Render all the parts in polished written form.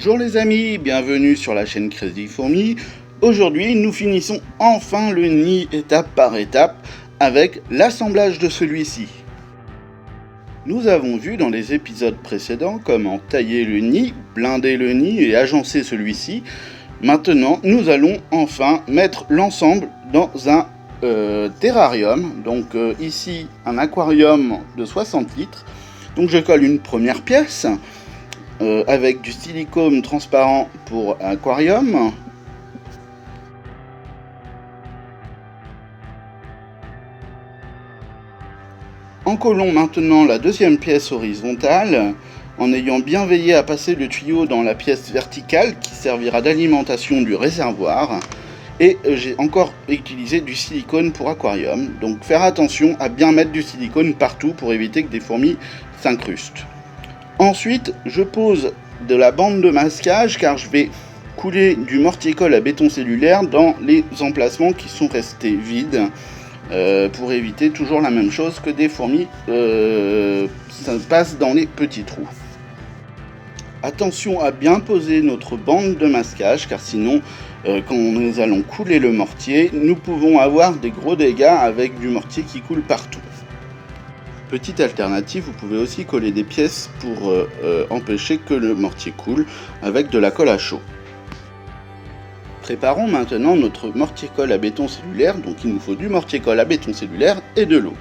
Bonjour les amis, bienvenue sur la chaîne Crazy Fourmi. Aujourd'hui, nous finissons enfin le nid étape par étape avec l'assemblage de celui-ci. Nous avons vu dans les épisodes précédents comment tailler le nid, blinder le nid et agencer celui-ci. Maintenant, nous allons enfin mettre l'ensemble dans un terrarium. Donc ici, un aquarium de 60 litres. Donc je colle une première pièce avec du silicone transparent pour aquarium. En collant maintenant la deuxième pièce horizontale, en ayant bien veillé à passer le tuyau dans la pièce verticale qui servira d'alimentation du réservoir. Et j'ai encore utilisé du silicone pour aquarium. Donc faire attention à bien mettre du silicone partout pour éviter que des fourmis s'incrustent. Ensuite, je pose de la bande de masquage car je vais couler du mortier-colle à béton cellulaire dans les emplacements qui sont restés vides pour éviter toujours la même chose que des fourmis ça passe dans les petits trous. Attention à bien poser notre bande de masquage car sinon quand nous allons couler le mortier, nous pouvons avoir des gros dégâts avec du mortier qui coule partout. Petite alternative, vous pouvez aussi coller des pièces pour empêcher que le mortier coule avec de la colle à chaud. Préparons maintenant notre mortier-colle à béton cellulaire, donc il nous faut du mortier-colle à béton cellulaire et de l'eau.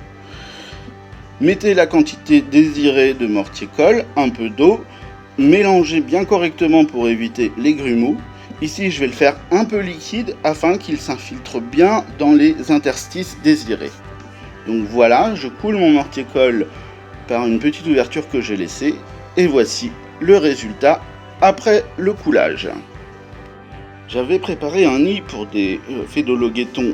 Mettez la quantité désirée de mortier-colle, un peu d'eau, mélangez bien correctement pour éviter les grumeaux. Ici je vais le faire un peu liquide afin qu'il s'infiltre bien dans les interstices désirés. Donc voilà, je coule mon mortier-colle par une petite ouverture que j'ai laissée et voici le résultat après le coulage. J'avais préparé un nid pour des Phédologuetons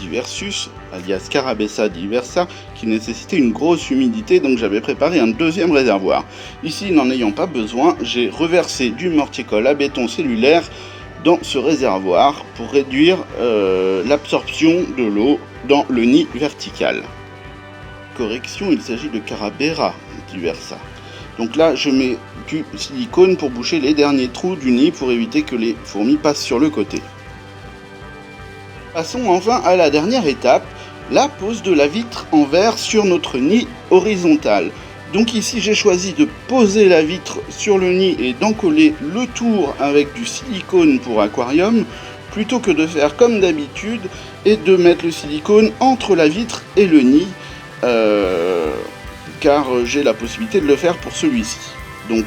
diversus, alias Carabessa diversa, qui nécessitait une grosse humidité, donc j'avais préparé un deuxième réservoir. Ici, n'en ayant pas besoin, j'ai reversé du mortier-colle à béton cellulaire dans ce réservoir pour réduire l'absorption de l'eau dans le nid vertical. Correction, il s'agit de Carabera diversa. Donc là, je mets du silicone pour boucher les derniers trous du nid pour éviter que les fourmis passent sur le côté. Passons enfin à la dernière étape, la pose de la vitre en verre sur notre nid horizontal. Donc ici, j'ai choisi de poser la vitre sur le nid et d'encoller le tour avec du silicone pour aquarium, plutôt que de faire comme d'habitude et de mettre le silicone entre la vitre et le nid. Car j'ai la possibilité de le faire pour celui-ci. Donc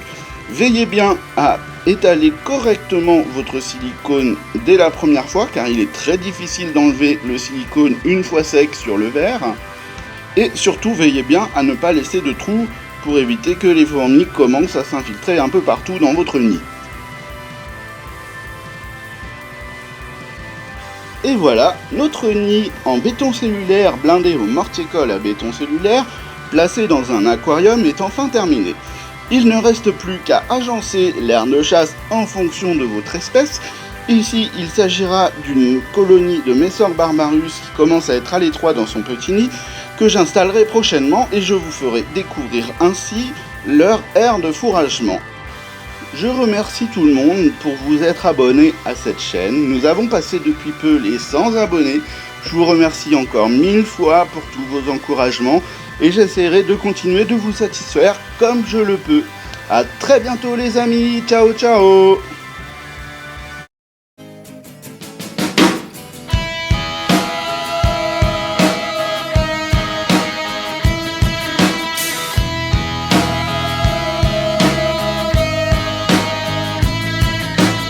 veillez bien à étaler correctement votre silicone dès la première fois car il est très difficile d'enlever le silicone une fois sec sur le verre. Et surtout veillez bien à ne pas laisser de trous pour éviter que les fourmis commencent à s'infiltrer un peu partout dans votre nid. Et voilà, notre nid en béton cellulaire blindé au mortier-colle à béton cellulaire placé dans un aquarium est enfin terminé. Il ne reste plus qu'à agencer l'aire de chasse en fonction de votre espèce. Ici, il s'agira d'une colonie de Messor barbarus qui commence à être à l'étroit dans son petit nid, que j'installerai prochainement et je vous ferai découvrir ainsi leur aire de fourragement. Je remercie tout le monde pour vous être abonné à cette chaîne. Nous avons passé depuis peu les 100 abonnés. Je vous remercie encore 1000 fois pour tous vos encouragements et j'essaierai de continuer de vous satisfaire comme je le peux. A très bientôt les amis, ciao ciao.